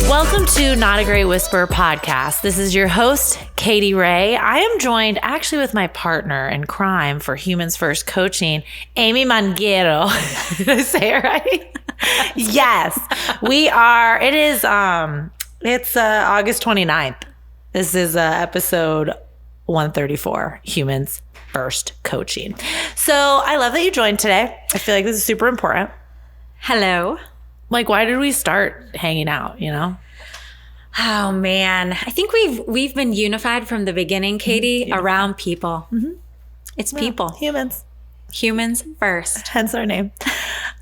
Welcome to Not a Great Whisperer podcast. This is your host, Katy Ray. I am joined actually with my partner in crime for Humans First Coaching, Amy Manguero. Did I say it right? Yes, we are. It's August 29th. This is episode 134, Humans First Coaching. So I love that you joined today. I feel like this is super important. Hello. Like, why did we start hanging out, you know? Oh man, I think we've been unified from the beginning, Katy, around people. Mm-hmm. It's people. Humans first. Hence our name.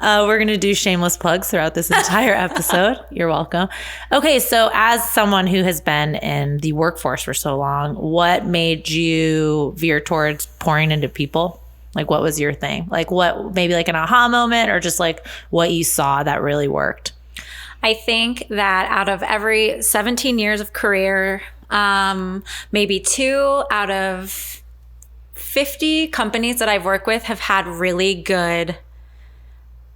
We're going to do shameless plugs throughout this entire episode. You're welcome. Okay, so as someone who has been in the workforce for so long, what made you veer towards pouring into people? Like, what was your thing? Like, what, maybe like an aha moment, or just like what you saw that really worked? I think that out of every 17 years of career, maybe 2 out of 50 companies that I've worked with have had really good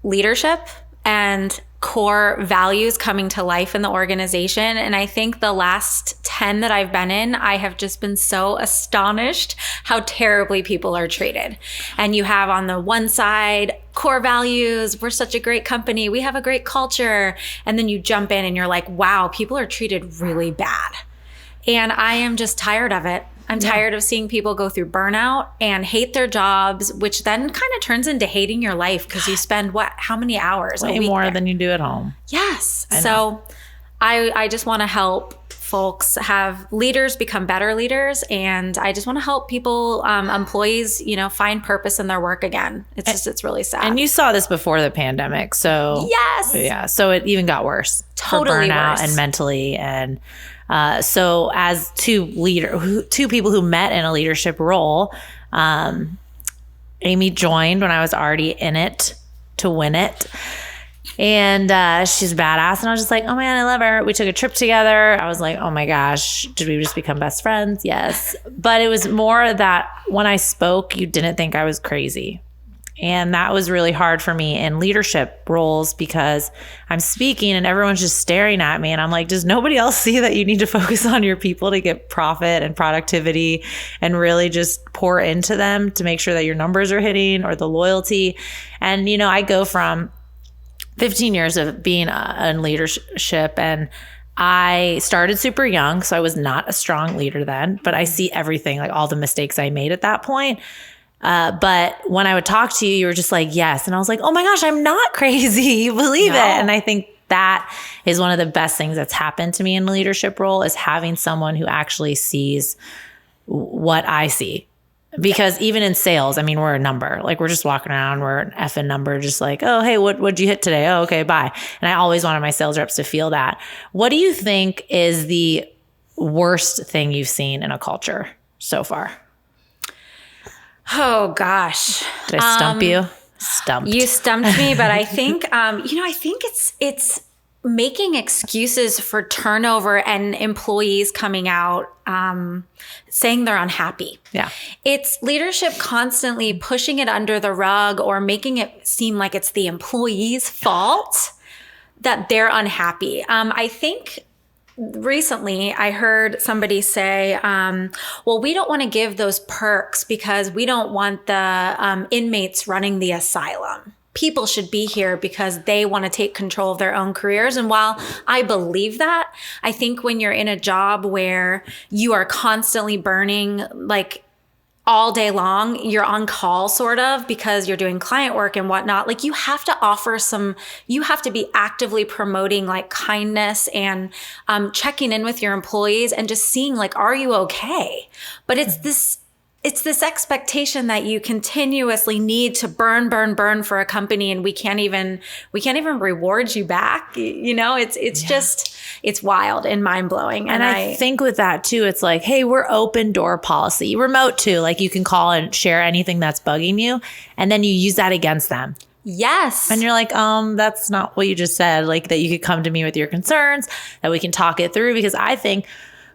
leadership and core values coming to life in the organization. And I think the last 10 that I've been in, I have just been so astonished how terribly people are treated. And you have on the one side, core values, we're such a great company, we have a great culture. And then you jump in and you're like, wow, people are treated really bad. And I am just tired of it. I'm tired of seeing people go through burnout and hate their jobs, which then kind of turns into hating your life because you spend how many hours way a week more there? Than you do at home. Yes. So I just want to help folks have leaders become better leaders. And I just want to help people, employees, find purpose in their work again. It's really sad. And you saw this before the pandemic. So yes. Yeah. So it even got worse. Totally for burnout worse. And mentally. And so as two people who met in a leadership role, Amy joined when I was already in it to win it. And she's badass. And I was just like, oh man, I love her. We took a trip together. I was like, oh my gosh, did we just become best friends? Yes. But it was more that when I spoke, you didn't think I was crazy. And that was really hard for me in leadership roles because I'm speaking and everyone's just staring at me. And I'm like, does nobody else see that you need to focus on your people to get profit and productivity and really just pour into them to make sure that your numbers are hitting or the loyalty? And, I go from 15 years of being in leadership, and I started super young. So I was not a strong leader then, but I see everything, like all the mistakes I made at that point. But when I would talk to you, you were just like, yes. And I was like, oh my gosh, I'm not crazy. You believe it. And I think that is one of the best things that's happened to me in the leadership role, is having someone who actually sees what I see. Because even in sales, I mean, we're a number. Like, we're just walking around, we're an effing number, just like, oh, hey, what'd you hit today? Oh, okay, bye. And I always wanted my sales reps to feel that. What do you think is the worst thing you've seen in a culture so far? Oh gosh. Did I stump you? Stumped. You stumped me, but I think, I think it's making excuses for turnover and employees coming out, saying they're unhappy. Yeah. It's leadership constantly pushing it under the rug or making it seem like it's the employee's fault that they're unhappy. I think recently I heard somebody say, well, we don't want to give those perks because we don't want the inmates running the asylum. People should be here because they want to take control of their own careers. And while I believe that, I think when you're in a job where you are constantly burning, like all day long, you're on call sort of because you're doing client work and whatnot. Like, you have to you have to be actively promoting like kindness and checking in with your employees and just seeing like, are you okay? But it's this expectation that you continuously need to burn for a company, and we can't even reward you back. It's wild and mind blowing. And I think with that too, it's like, hey, we're open door policy, remote too. Like, you can call and share anything that's bugging you, and then you use that against them. Yes. And you're like, that's not what you just said. Like, that you could come to me with your concerns, that we can talk it through, because I think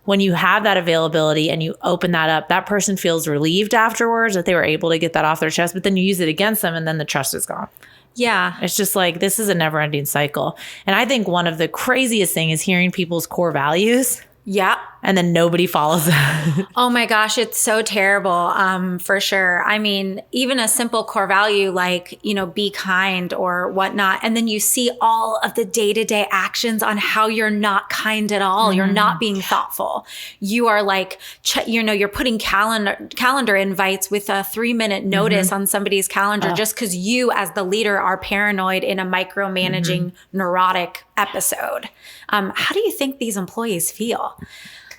when you have that availability and you open that up, that person feels relieved afterwards that they were able to get that off their chest, but then you use it against them and then the trust is gone. Yeah. It's just like, this is a never ending cycle. And I think one of the craziest things is hearing people's core values. Yeah. And then nobody follows that. Oh my gosh, it's so terrible, for sure. I mean, even a simple core value like, be kind or whatnot. And then you see all of the day-to-day actions on how you're not kind at all. You're not being thoughtful. You are like, you're putting calendar invites with a 3-minute notice on somebody's calendar just because you as the leader are paranoid in a micromanaging neurotic episode. How do you think these employees feel?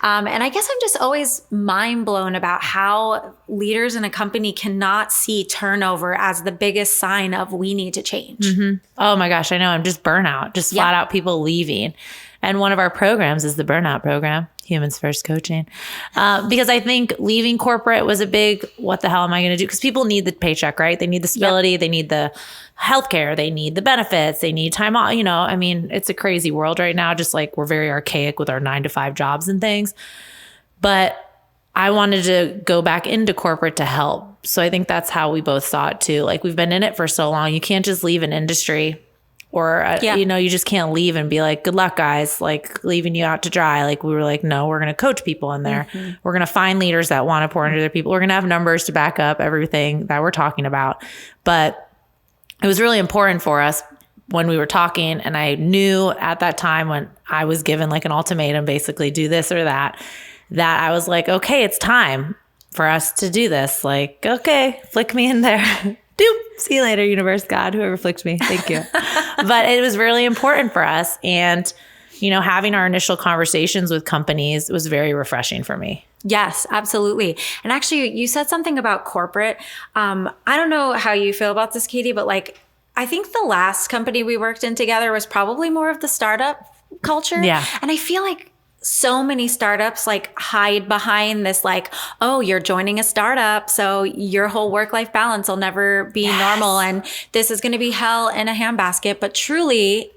And I guess I'm just always mind blown about how leaders in a company cannot see turnover as the biggest sign of we need to change. Oh my gosh, I know. I'm just burnout, just flat out people leaving. And one of our programs is the burnout program, Humans First Coaching. Because I think leaving corporate was a big, what the hell am I going to do? Because people need the paycheck, right? They need the stability. They need the healthcare. They need the benefits. They need time off. I mean, it's a crazy world right now. Just like we're very archaic with our 9-to-5 jobs and things. But I wanted to go back into corporate to help. So I think that's how we both saw it too. Like we've been in it for so long. You can't just leave an industry or, you just can't leave and be like, good luck, guys, like leaving you out to dry. Like we were like, no, we're going to coach people in there. We're going to find leaders that want to pour into their people. We're going to have numbers to back up everything that we're talking about. But it was really important for us when we were talking. And I knew at that time when I was given like an ultimatum, basically do this or that I was like, okay, it's time for us to do this. Like, okay, flick me in there. Doop. See you later, universe, God, whoever flicked me. Thank you. But it was really important for us. And, having our initial conversations with companies was very refreshing for me. Yes, absolutely. And actually, you said something about corporate. I don't know how you feel about this, Katie, but like, I think the last company we worked in together was probably more of the startup culture. Yeah. And I feel like so many startups like hide behind this like, oh, you're joining a startup, so your whole work-life balance will never be normal. And this is going to be hell in a handbasket. But truly,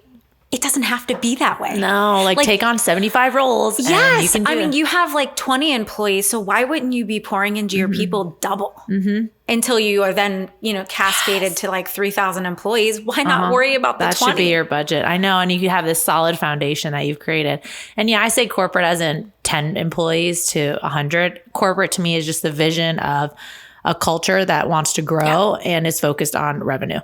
it doesn't have to be that way. No, like take on 75 roles. Yes. You have like 20 employees. So why wouldn't you be pouring into your people double until you are then, cascaded to like 3,000 employees? Why not worry about the 20? That should be your budget. I know. And you have this solid foundation that you've created. And I say corporate as in 10 employees to 100. Corporate to me is just the vision of a culture that wants to grow and is focused on revenue.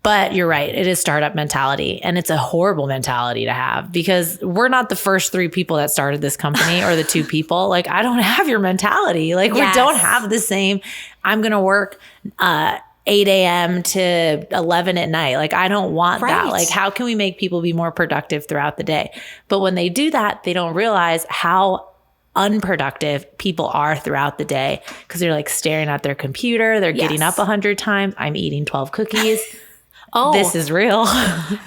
But you're right. It is startup mentality. And it's a horrible mentality to have because we're not the first 3 people that started this company or the 2 people. Like, I don't have your mentality. Like, we don't have the same, I'm going to work 8 a.m. to 11 at night. Like, I don't want that. Like, how can we make people be more productive throughout the day? But when they do that, they don't realize how unproductive people are throughout the day because they're like staring at their computer. They're getting up 100 times. I'm eating 12 cookies. Oh, this is real.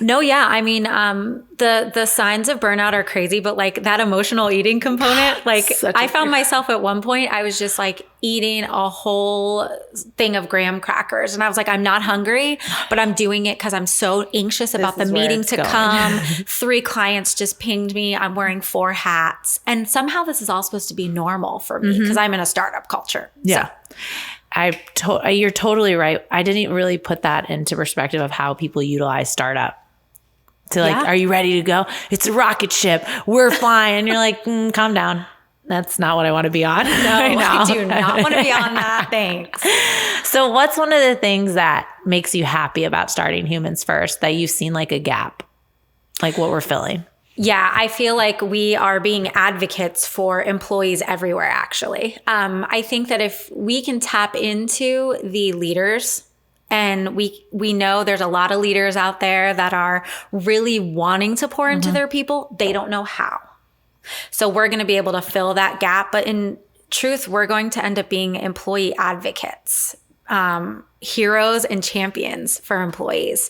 No, yeah. I mean, the signs of burnout are crazy, but like that emotional eating component, like I found myself at one point, I was just like eating a whole thing of graham crackers. And I was like, I'm not hungry, but I'm doing it because I'm so anxious about the meeting to come. 3 clients just pinged me. I'm wearing 4 hats. And somehow this is all supposed to be normal for me because I'm in a startup culture. Yeah. So. You're totally right. I didn't really put that into perspective of how people utilize startup. To like, are you ready to go? It's a rocket ship. We're flying. And you're like, calm down. That's not what I want to be on. No, I do not want to be on that. Thanks. So what's one of the things that makes you happy about starting Humans First that you've seen like a gap? Like what we're filling? Yeah, I feel like we are being advocates for employees everywhere, actually. I think that if we can tap into the leaders, and we know there's a lot of leaders out there that are really wanting to pour into their people, they don't know how. So we're going to be able to fill that gap. But in truth, we're going to end up being employee advocates, heroes and champions for employees.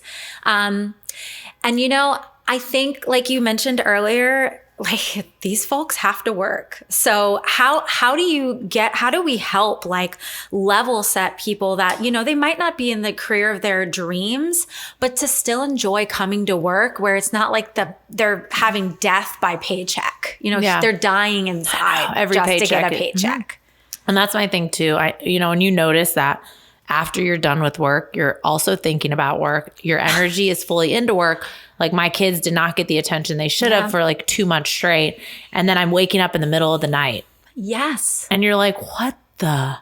I think, like you mentioned earlier, like these folks have to work. So how do we help like level set people that, they might not be in the career of their dreams, but to still enjoy coming to work where it's not like they're having death by paycheck, they're dying inside Every just paycheck. to get a paycheck. And that's my thing too. When you notice that after you're done with work, you're also thinking about work. Your energy is fully into work. Like my kids did not get the attention they should have for like 2 months straight. And then I'm waking up in the middle of the night. Yes. And you're like, what the?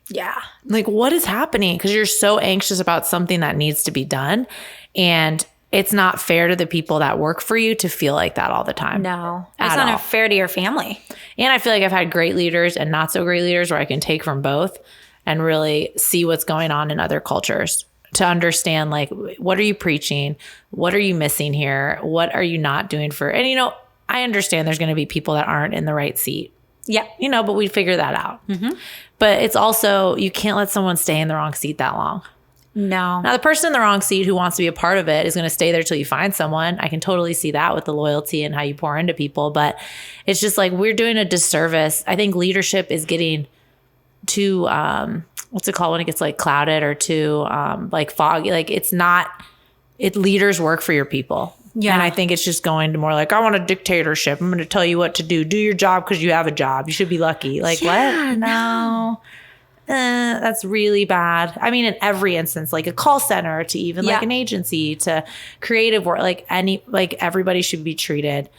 Yeah. Like, what is happening? Because you're so anxious about something that needs to be done. And it's not fair to the people that work for you to feel like that all the time. No. It's not fair to your family. And I feel like I've had great leaders and not so great leaders where I can take from both and really see what's going on in other cultures to understand, like, what are you preaching? What are you missing here? What are you not doing for? And, I understand there's going to be people that aren't in the right seat. Yeah. But we figure that out. But it's also, you can't let someone stay in the wrong seat that long. No. Now, the person in the wrong seat who wants to be a part of it is going to stay there till you find someone. I can totally see that with the loyalty and how you pour into people. But it's just like we're doing a disservice. I think leadership is getting too, what's it called when it gets like clouded or too like foggy? Like leaders work for your people. Yeah. And I think it's just going to more like, I want a dictatorship. I'm going to tell you what to do. Do your job because you have a job. You should be lucky. Like, what? No. That's really bad. I mean, in every instance, like a call center to even like an agency to creative work, like everybody should be treated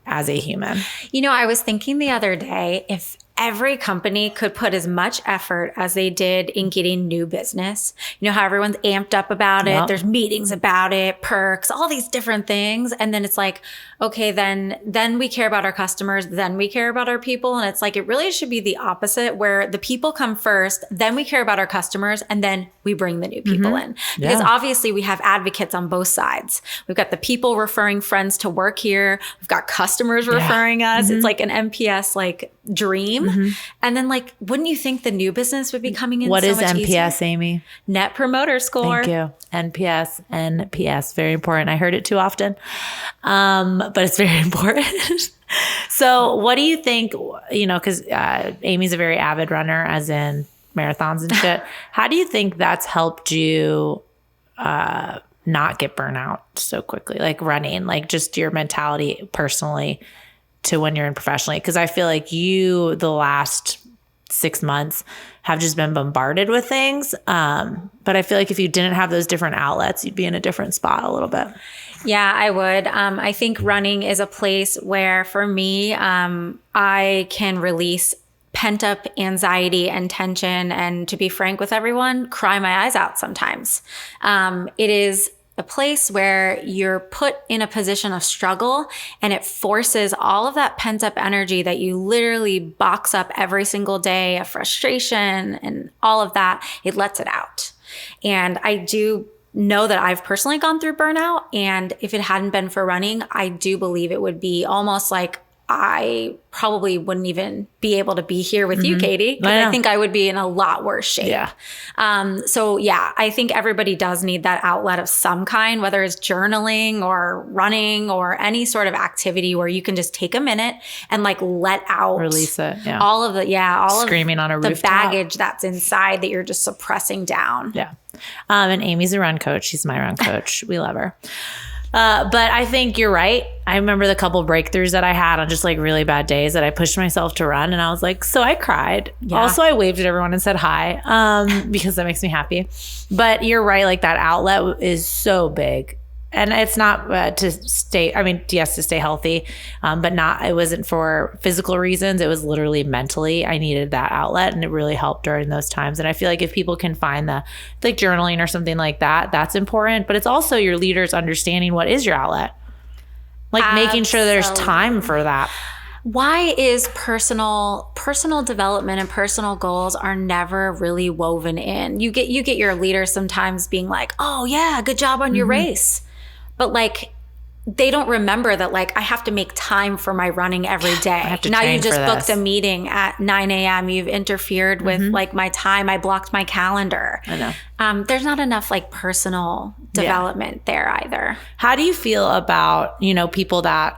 as a human. I was thinking the other day, if every company could put as much effort as they did in getting new business. How everyone's amped up about it. There's meetings about it, perks, all these different things. And then it's like, okay, then we care about our customers, then we care about our people. And it's like, it really should be the opposite where the people come first, then we care about our customers, and then we bring the new people in. Because obviously we have advocates on both sides. We've got the people referring friends to work here. We've got customers referring us. It's like an NPS like dream. And then like, wouldn't you think the new business would be coming in? What so is much NPS, easier? Amy? Net Promoter Score. Thank you. NPS, very important. I heard it too often, but it's very important. So what do you think, because Amy's a very avid runner, as in marathons and shit. How do you think that's helped you not get burnout so quickly? Like running, like just your mentality personally to when you're in professionally? Because I feel like you, the last 6 months, have just been bombarded with things. But I feel like if you didn't have those different outlets, you'd be in a different spot a little bit. Yeah, I would. I think running is a place where for me, I can release pent up anxiety and tension. And to be frank with everyone, cry my eyes out sometimes. It is a place where you're put in a position of struggle and it forces all of that pent up energy that you literally box up every single day of frustration and all of that, it lets it out. And I do know that I've personally gone through burnout. And if it hadn't been for running, I do believe it would be almost like I probably wouldn't even be able to be here with you, Katy, because I think I would be in a lot worse shape. Yeah. So yeah, I think everybody does need that outlet of some kind, whether it's journaling or running or any sort of activity where you can just take a minute and like let out, release it. Yeah. All of screaming on a rooftop. The baggage that's inside that you're just suppressing down. Yeah. And Amy's a run coach. She's my run coach. We love her. But I think you're right. I remember the couple breakthroughs that I had on just like really bad days that I pushed myself to run. And I was like, so I cried. Yeah. Also, I waved at everyone and said hi, because that makes me happy. But you're right. Like that outlet is so big. And it's not to stay, yes, to stay healthy, but it wasn't for physical reasons. It was literally mentally. I needed that outlet and it really helped during those times. And I feel like if people can find the like journaling or something like that, that's important. But it's also your leaders understanding what is your outlet. Like making sure there's time for that. Why is personal development and personal goals are never really woven in? You get your leaders sometimes being like, oh yeah, good job on your race. But like, they don't remember that like, I have to make time for my running every day. Now you just booked a meeting at 9 a.m. You've interfered with like my time. I blocked my calendar. I know. There's not enough like personal development there either. How do you feel about, people that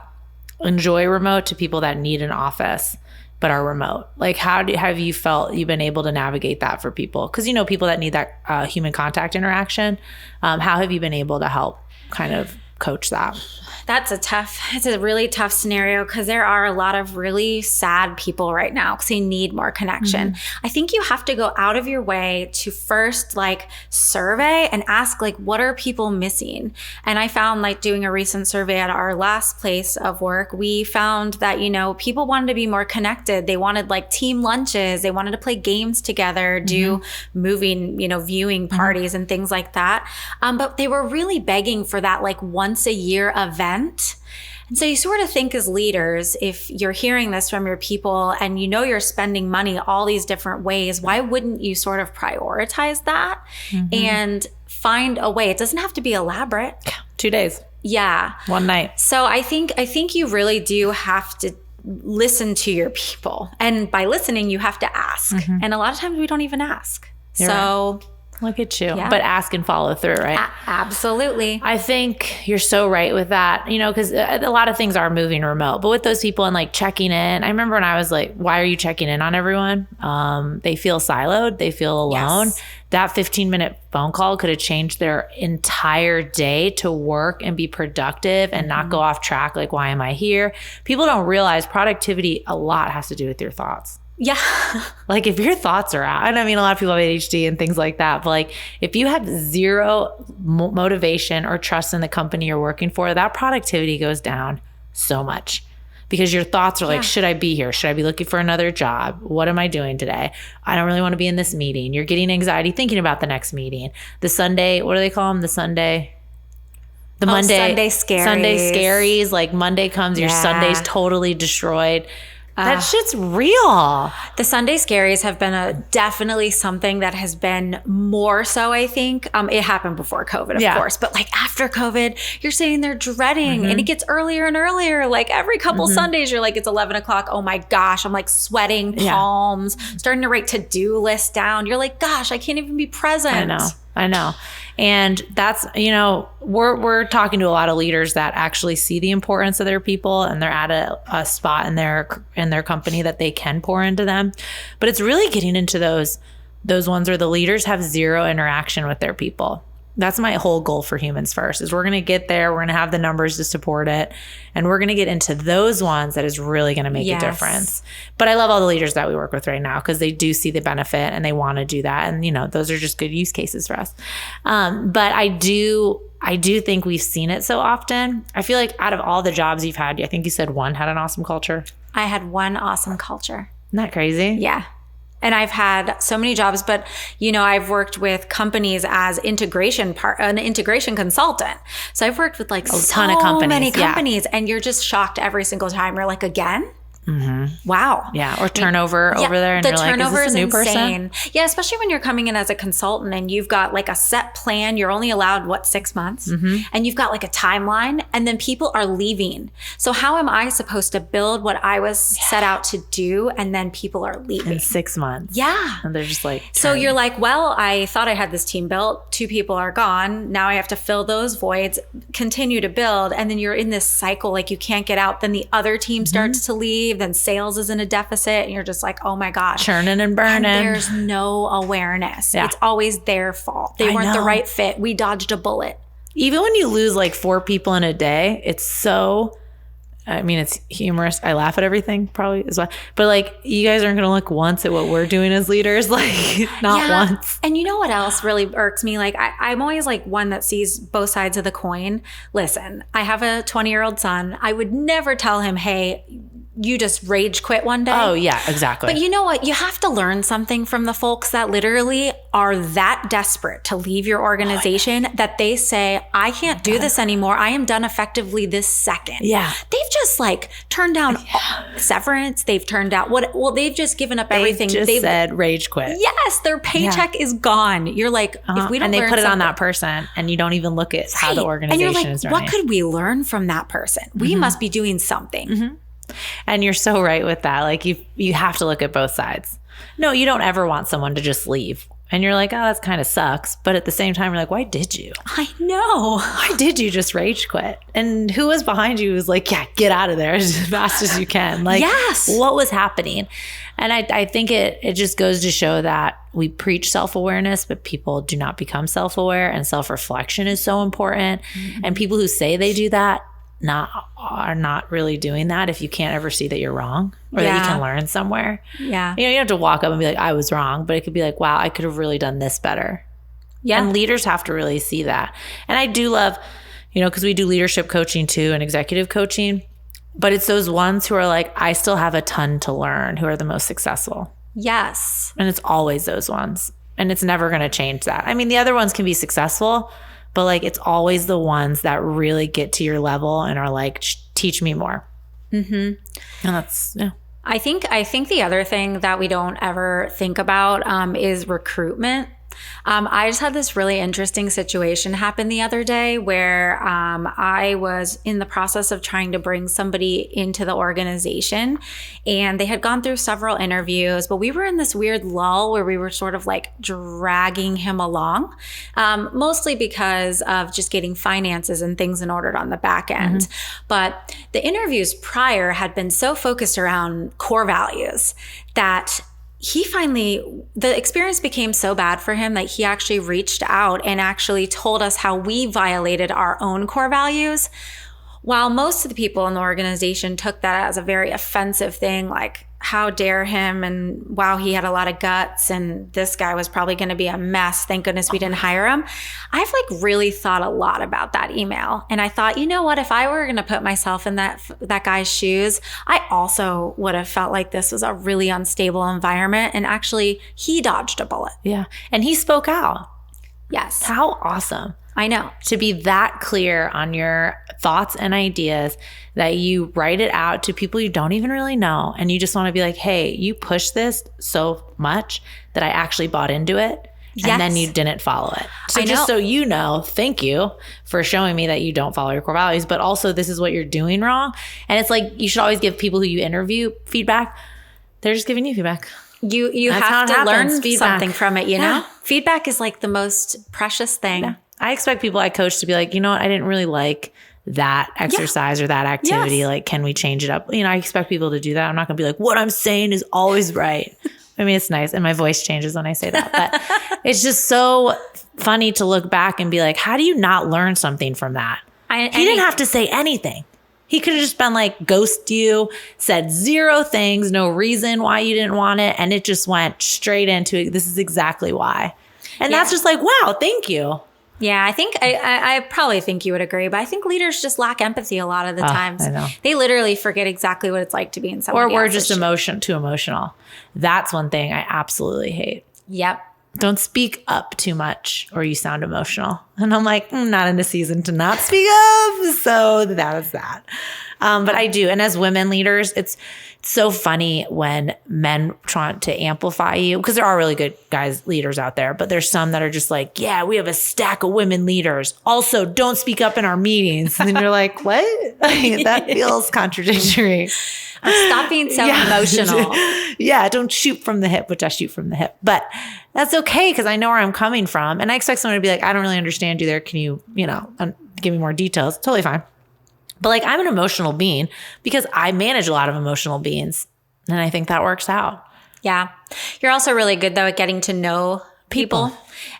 enjoy remote to people that need an office but are remote? Like have you felt you've been able to navigate that for people? Because people that need that human contact interaction. How have you been able to help kind of coach that? It's a really tough scenario because there are a lot of really sad people right now because they need more connection. I think you have to go out of your way to first like survey and ask like, what are people missing? And I found like doing a recent survey at our last place of work, we found that, you know, people wanted to be more connected. They wanted like team lunches. They wanted to play games together, do moving, you know, viewing parties and things like that. But they were really begging for that like once a year event. And so you sort of think as leaders, if you're hearing this from your people and you know you're spending money all these different ways, why wouldn't you sort of prioritize that and find a way? It doesn't have to be elaborate. 2 days. Yeah. One night. So I think you really do have to listen to your people. And by listening, you have to ask. And a lot of times we don't even ask. You're right. Look at you. Yeah. But ask and follow through, right? Absolutely. I think you're so right with that, you know, because a lot of things are moving remote. But with those people and like checking in, I remember when I was like, why are you checking in on everyone? They feel siloed. They feel alone. Yes. That 15-minute phone call could have changed their entire day to work and be productive and not go off track. Like, why am I here? People don't realize productivity a lot has to do with your thoughts. Yeah. Like if your thoughts are out, and I mean, a lot of people have ADHD and things like that, but like if you have zero motivation or trust in the company you're working for, that productivity goes down so much because your thoughts are like, should I be here? Should I be looking for another job? What am I doing today? I don't really want to be in this meeting. You're getting anxiety thinking about the next meeting. The Sunday, what do they call them? The Monday. Sunday scaries. Sunday scaries. Like Monday comes, your Sunday's totally destroyed. That shit's real. The Sunday scaries have been definitely something that has been more so, I think. It happened before COVID, of course. But like after COVID, you're sitting there dreading and it gets earlier and earlier. Like every couple Sundays, you're like, it's 11 o'clock. Oh my gosh. I'm like sweating palms, starting to write to-do lists down. You're like, gosh, I can't even be present. I know. And that's, you know, we're talking to a lot of leaders that actually see the importance of their people and they're at a spot in their company that they can pour into them. But it's really getting into those ones where the leaders have zero interaction with their people. That's my whole goal for Humans First is we're going to get there. We're going to have the numbers to support it. And we're going to get into those ones that is really going to make a difference. But I love all the leaders that we work with right now because they do see the benefit and they want to do that. And, you know, those are just good use cases for us. But I do think we've seen it so often. I feel like out of all the jobs you've had, I think you said one had an awesome culture. I had one awesome culture. Isn't that crazy? Yeah. And I've had so many jobs, but you know, I've worked with companies as an integration consultant. So I've worked with like ton of companies. Many companies, and you're just shocked every single time. You're like, again? Wow. Yeah. Or turnover over there. And the you're like, turnover is this a new insane. person? Yeah. Especially when you're coming in as a consultant and you've got like a set plan. You're only allowed 6 months and you've got like a timeline and then people are leaving. So how am I supposed to build what I was set out to do? And then people are leaving in 6 months. Yeah. And they're just like, so you're like, well, I thought I had this team built. 2 people are gone. Now I have to fill those voids, continue to build. And then you're in this cycle, like you can't get out. Then the other team starts to leave. Then sales is in a deficit and you're just like, oh my gosh. Churning and burning. And there's no awareness. Yeah. It's always their fault. They weren't the right fit. We dodged a bullet. Even when you lose like 4 people in a day, it's so, I mean, it's humorous. I laugh at everything probably as well. But like, you guys aren't going to look once at what we're doing as leaders. Like not once. And you know what else really irks me? Like I'm always like one that sees both sides of the coin. Listen, I have a 20-year-old son. I would never tell him, hey, you just rage quit one day. Oh yeah, exactly. But you know what? You have to learn something from the folks that literally are that desperate to leave your organization that they say, I can't do this anymore. I am done effectively this second. Yeah. They've just like turned down severance. They've turned down they've just given up everything. They've said rage quit. Yes. Their paycheck is gone. You're like, if we don't and they learn put it on that person and you don't even look at how the organization and you're like, is running. What could we learn from that person? We must be doing something. And you're so right with that. Like you have to look at both sides. No, you don't ever want someone to just leave And you're like, oh, that's kind of sucks. But at the same time, you're like, why did you? I know. Why did you just rage quit? And who was behind you was like, yeah, get out of there as fast as you can. Like, yes. What was happening? And I think it just goes to show that we preach self-awareness, but people do not become self-aware, and self-reflection is so important. And people who say they do that are not really doing that if you can't ever see that you're wrong or that you can learn somewhere. Yeah. You know, you have to walk up and be like, I was wrong, but it could be like, wow, I could have really done this better. Yeah. And leaders have to really see that. And I do love, because we do leadership coaching too and executive coaching, but it's those ones who are like, I still have a ton to learn, who are the most successful. Yes. And it's always those ones. And it's never going to change that. I mean, the other ones can be successful, but like, it's always the ones that really get to your level and are like, teach me more. And that's, I think the other thing that we don't ever think about is recruitment. I just had this really interesting situation happen the other day where I was in the process of trying to bring somebody into the organization, and they had gone through several interviews, but we were in this weird lull where we were sort of like dragging him along, mostly because of just getting finances and things in order on the back end. But the interviews prior had been so focused around core values that the experience became so bad for him that he actually reached out and actually told us how we violated our own core values. While most of the people in the organization took that as a very offensive thing, like, how dare him, and wow, he had a lot of guts, and this guy was probably going to be a mess. Thank goodness we didn't hire him. I've like really thought a lot about that email. And I thought, you know what, if I were going to put myself in that guy's shoes, I also would have felt like this was a really unstable environment. And actually, he dodged a bullet. Yeah. And he spoke out. Yes. How awesome. I know. To be that clear on your thoughts and ideas, that you write it out to people you don't even really know. And you just want to be like, hey, you pushed this so much that I actually bought into it. Yes. And then you didn't follow it. So just so you know, thank you for showing me that you don't follow your core values, but also this is what you're doing wrong. And it's like, you should always give people who you interview feedback. They're just giving you feedback. You have to learn something from it, you know? Feedback is like the most precious thing. Yeah. I expect people I coach to be like, you know what, I didn't really like that exercise or that activity. Yes. Like, can we change it up? I expect people to do that. I'm not going to be like, what I'm saying is always right. I mean, it's nice. And my voice changes when I say that. But it's just so funny to look back and be like, how do you not learn something from that? He didn't have to say anything. He could have just been like, ghost you, said 0 things, no reason why you didn't want it. And it just went straight into it. This is exactly why. And that's just like, wow, thank you. Yeah, I think I probably think you would agree, but I think leaders just lack empathy a lot of the times. I know. They literally forget exactly what it's like to be in someone else's. Or we're just too emotional. That's one thing I absolutely hate. Yep. Don't speak up too much or you sound emotional. And I'm like, not in a season to not speak up. So that is that. But I do. And as women leaders, it's so funny when men try to amplify you, because there are really good guys, leaders out there, but there's some that are just like, yeah, we have a stack of women leaders. Also, don't speak up in our meetings. And then you're like, what? That feels contradictory. Stop being so emotional. Yeah, don't shoot from the hip, which I shoot from the hip. But that's okay, because I know where I'm coming from. And I expect someone to be like, I don't really understand you there. Can you, give me more details? Totally fine. But like, I'm an emotional being because I manage a lot of emotional beings. And I think that works out. Yeah. You're also really good, though, at getting to know people.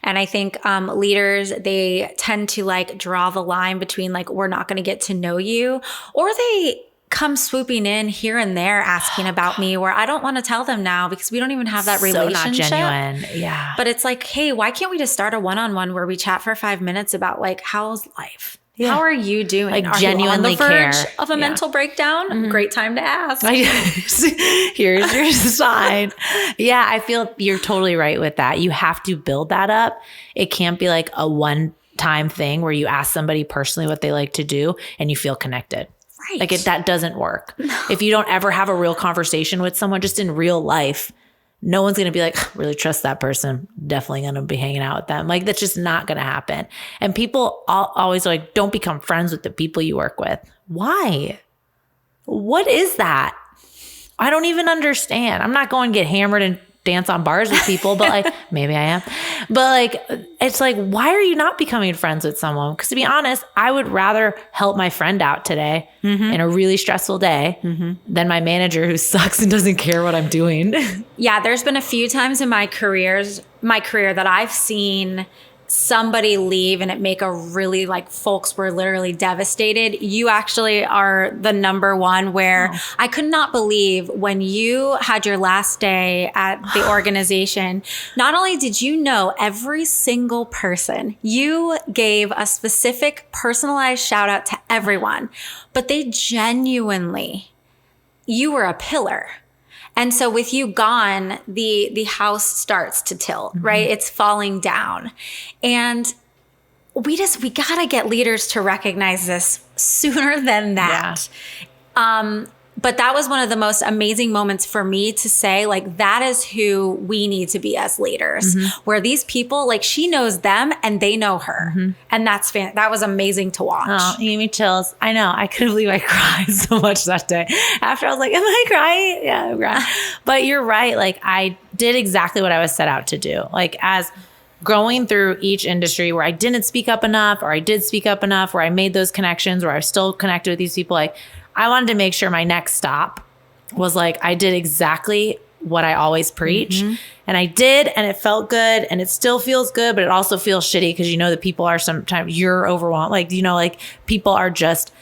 And I think leaders, they tend to like draw the line between like, we're not going to get to know you, or they come swooping in here and there asking about me, where I don't want to tell them now because we don't even have that relationship. So not genuine. Yeah. But it's like, hey, why can't we just start a one-on-one where we chat for 5 minutes about like, how's life? Yeah. How are you doing? Like, are genuinely you on the verge care of a mental breakdown? Mm-hmm. Great time to ask. Here's your sign. Yeah, I feel you're totally right with that. You have to build that up. It can't be like a one-time thing where you ask somebody personally what they like to do and you feel connected. Right. Like that doesn't work. No. If you don't ever have a real conversation with someone just in real life, no one's going to be like, really trust that person. Definitely going to be hanging out with them. Like, that's just not going to happen. And people always are like, don't become friends with the people you work with. Why? What is that? I don't even understand. I'm not going to get hammered and dance on bars with people, but like, maybe I am. But like, it's like, why are you not becoming friends with someone? Because to be honest, I would rather help my friend out today in a really stressful day than my manager who sucks and doesn't care what I'm doing. Yeah, there's been a few times in my career that I've seen somebody leave and it make a really, like, folks were literally devastated. You actually are the number one where I could not believe when you had your last day at the organization, not only did you know every single person, you gave a specific personalized shout out to everyone, but they genuinely, you were a pillar. And so with you gone, the house starts to tilt, right? It's falling down. And we got to get leaders to recognize this sooner than that. Yeah. But that was one of the most amazing moments for me to say, like, that is who we need to be as leaders, where these people, like, she knows them and they know her. And that was amazing to watch. Oh, you gave me chills. I know. I couldn't believe I cried so much that day. After I was like, am I crying? Yeah, I'm crying. But you're right. Like, I did exactly what I was set out to do. Like, as going through each industry where I didn't speak up enough, or I did speak up enough, where I made those connections, where I was still connected with these people, like, I wanted to make sure my next stop was like, I did exactly what I always preach. And I did, and it felt good, and it still feels good, but it also feels shitty because you know that people are sometimes, you're overwhelmed. Like, you know, like, people are just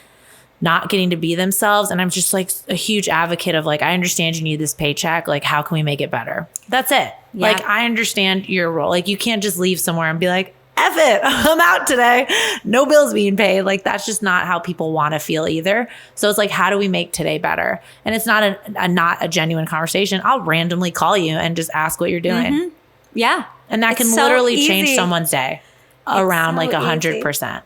not getting to be themselves. And I'm just like a huge advocate of, like, I understand you need this paycheck. Like, how can we make it better? That's it. Yeah. Like, I understand your role. Like, you can't just leave somewhere and be like, F it, I'm out today. No bills being paid. Like, that's just not how people want to feel either. So it's like, how do we make today better? And it's not not a genuine conversation. I'll randomly call you and just ask what you're doing. Yeah. And that can literally change someone's day around like 100%.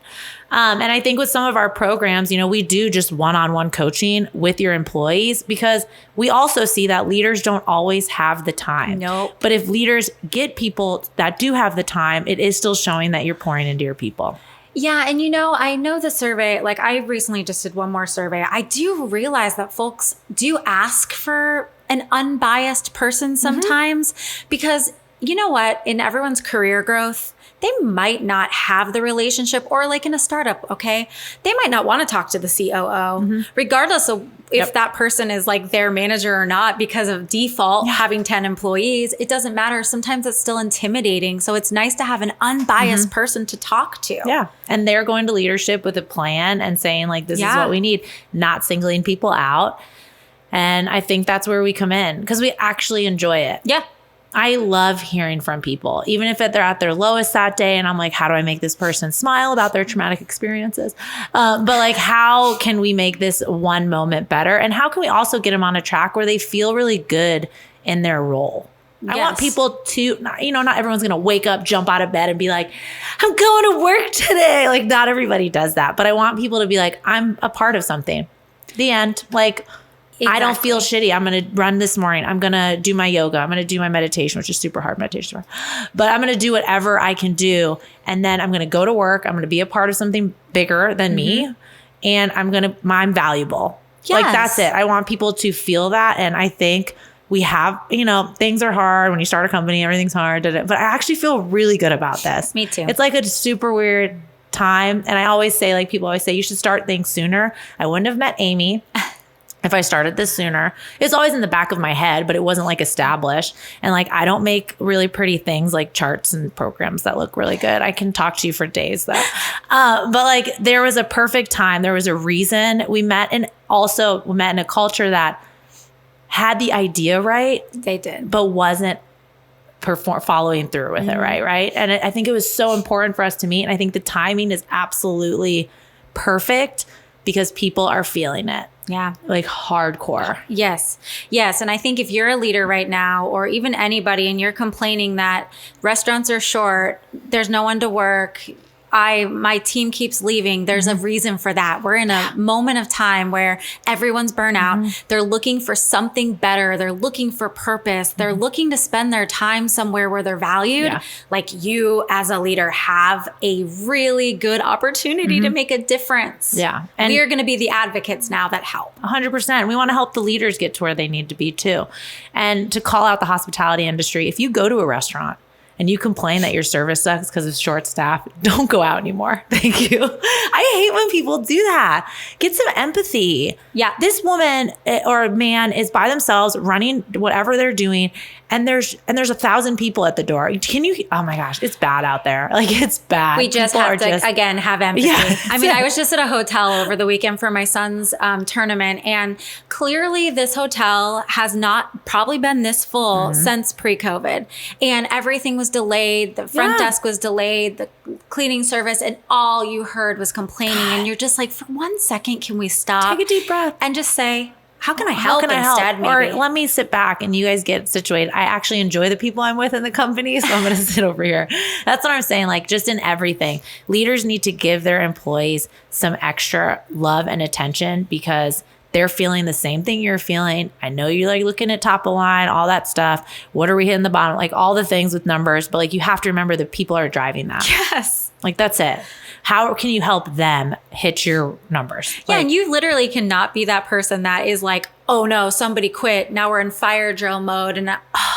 And I think with some of our programs, you know, we do just one-on-one coaching with your employees because we also see that leaders don't always have the time. Nope. But if leaders get people that do have the time, it is still showing that you're pouring into your people. Yeah. And, you know, I know the survey, like, I recently just did one more survey. I do realize that folks do ask for an unbiased person sometimes because, you know what, in everyone's career growth, they might not have the relationship, or like in a startup, okay? They might not want to talk to the COO, regardless of if that person is like their manager or not, because of default, having 10 employees, it doesn't matter. Sometimes it's still intimidating. So it's nice to have an unbiased person to talk to. Yeah. And they're going to leadership with a plan and saying, like, this is what we need, not singling people out. And I think that's where we come in because we actually enjoy it. Yeah. I love hearing from people, even if they're at their lowest that day. And I'm like, how do I make this person smile about their traumatic experiences? But like, how can we make this one moment better? And how can we also get them on a track where they feel really good in their role? I want people to, you know, not everyone's going to wake up, jump out of bed and be like, I'm going to work today. Like, not everybody does that. But I want people to be like, I'm a part of something. The end. Like, exactly. I don't feel shitty. I'm going to run this morning. I'm going to do my yoga. I'm going to do my meditation, which is super hard meditation. But I'm going to do whatever I can do. And then I'm going to go to work. I'm going to be a part of something bigger than me. And I'm valuable. Yes. Like, that's it. I want people to feel that. And I think we have, you know, things are hard when you start a company, everything's hard. But I actually feel really good about this. Me too. It's like a super weird time. And I always say, like, people always say, you should start things sooner. I wouldn't have met Amy if I started this sooner. It's always in the back of my head, but it wasn't like established. And like, I don't make really pretty things like charts and programs that look really good. I can talk to you for days though. But like, there was a perfect time. There was a reason we met, and also we met in a culture that had the idea right. They did. But wasn't following through with it right? And I think it was so important for us to meet. And I think the timing is absolutely perfect because people are feeling it. Yeah. Like hardcore. Yes. Yes. And I think if you're a leader right now, or even anybody, and you're complaining that restaurants are short, there's no one to work, my team keeps leaving, there's a reason for that. We're in a moment of time where everyone's burnt out. They're looking for something better. They're looking for purpose. They're looking to spend their time somewhere where they're valued. Yeah. Like you as a leader have a really good opportunity to make a difference. Yeah. And we are going to be the advocates now that help. 100%. We want to help the leaders get to where they need to be too. And to call out the hospitality industry, if you go to a restaurant and you complain that your service sucks because of short staff, don't go out anymore. Thank you. I hate when people do that. Get some empathy. Yeah. This woman or man is by themselves running whatever they're doing. And there's 1,000 people at the door. Oh my gosh, it's bad out there. Like, it's bad. We just People have to, again, have empathy. Yes. I mean, I was just at a hotel over the weekend for my son's tournament. And clearly this hotel has not probably been this full since pre-COVID. And everything was delayed. The front desk was delayed. The cleaning service. And all you heard was complaining. And you're just like, for 1 second, can we stop? Take a deep breath. And just say, how can I help instead? Maybe? Or let me sit back and you guys get situated. I actually enjoy the people I'm with in the company, so I'm going to sit over here. That's what I'm saying. Like, just in everything, leaders need to give their employees some extra love and attention because they're feeling the same thing you're feeling. I know you're like looking at top of line, all that stuff. What are we hitting the bottom? Like all the things with numbers, but like you have to remember that people are driving that. Yes. Like that's it. How can you help them hit your numbers? Yeah, and you literally cannot be that person that is like, oh no, somebody quit. Now we're in fire drill mode and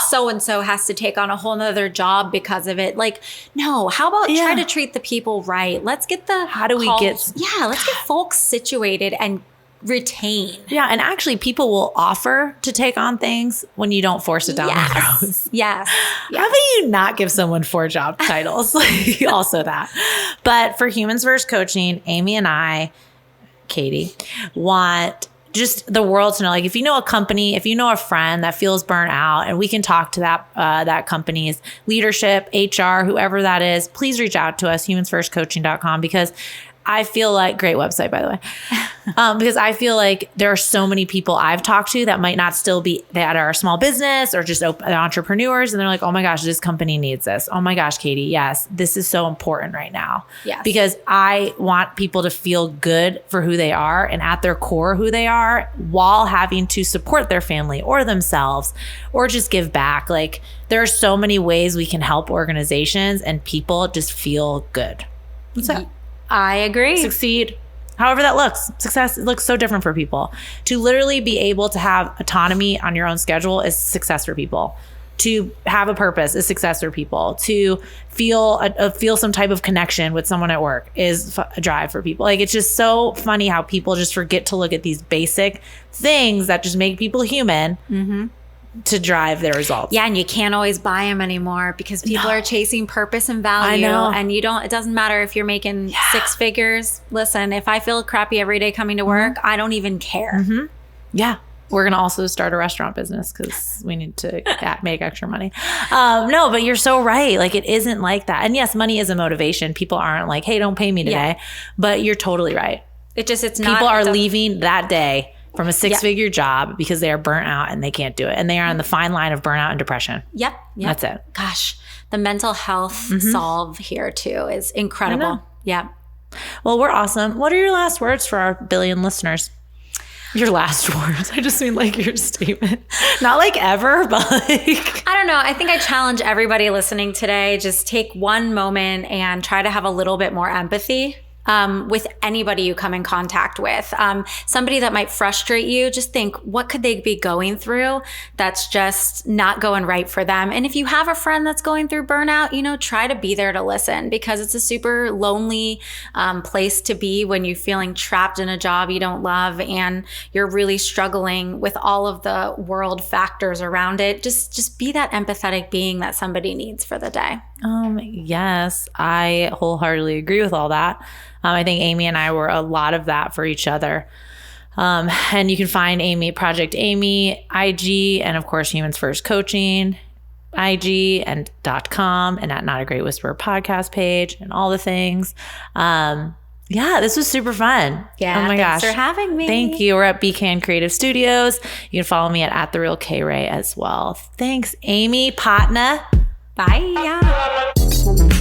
so-and-so has to take on a whole nother job because of it. Like, no, how about try to treat the people right? Let's get let's get folks situated and retain. Yeah, and actually people will offer to take on things when you don't force it down their throats. Yes. How about you not give someone 4 job titles? Like, also that. But for Humans First Coaching, Amy and I, Katy, want just the world to know, like, if you know a company, if you know a friend that feels burnt out and we can talk to that company's leadership, HR, whoever that is, please reach out to us, humansfirstcoaching.com, because I feel like, great website, by the way, because I feel like there are so many people I've talked to that might not still be, that are a small business or just entrepreneurs. And they're like, oh my gosh, this company needs this. Oh my gosh, Katy, yes, this is so important right now. Yes. Because I want people to feel good for who they are and at their core who they are while having to support their family or themselves or just give back. Like, there are so many ways we can help organizations and people just feel good. What's up? I agree. Succeed. However that looks. Success looks so different for people. To literally be able to have autonomy on your own schedule is success for people. To have a purpose is success for people. To feel some type of connection with someone at work is a drive for people. Like, it's just so funny how people just forget to look at these basic things that just make people human. To drive their results. Yeah, and you can't always buy them anymore because people are chasing purpose and value. I know. And it doesn't matter if you're making 6 figures. Listen, if I feel crappy every day coming to work, I don't even care. Yeah. We're going to also start a restaurant business because we need to make extra money. No, but you're so right. Like, it isn't like that. And yes, money is a motivation. People aren't like, hey, don't pay me today. But you're totally right. It's not. People are leaving that day from a 6-figure job because they are burnt out and they can't do it. And they are on the fine line of burnout and depression. Yep. That's it. Gosh, the mental health solve here too is incredible. Yeah. Well, we're awesome. What are your last words for our billion listeners? Your last words. I just mean like your statement. Not like ever, but like. I don't know. I think I challenge everybody listening today. Just take one moment and try to have a little bit more empathy. With anybody you come in contact with. Somebody that might frustrate you, just think, what could they be going through that's just not going right for them? And if you have a friend that's going through burnout, try to be there to listen because it's a super lonely place to be when you're feeling trapped in a job you don't love and you're really struggling with all of the world factors around it. Just be that empathetic being that somebody needs for the day. Yes, I wholeheartedly agree with all that. I think Amy and I were a lot of that for each other. And you can find Amy, Project Amy, IG, and of course, Humans First Coaching, IG and .com, and at Not a Great Whisperer podcast page and all the things. Yeah, this was super fun. Yeah, oh my thanks gosh. for having me. Thank you. We're at BCAN Creative Studios. You can follow me at The Real K Ray as well. Thanks, Amy Patna. Bye. Yeah.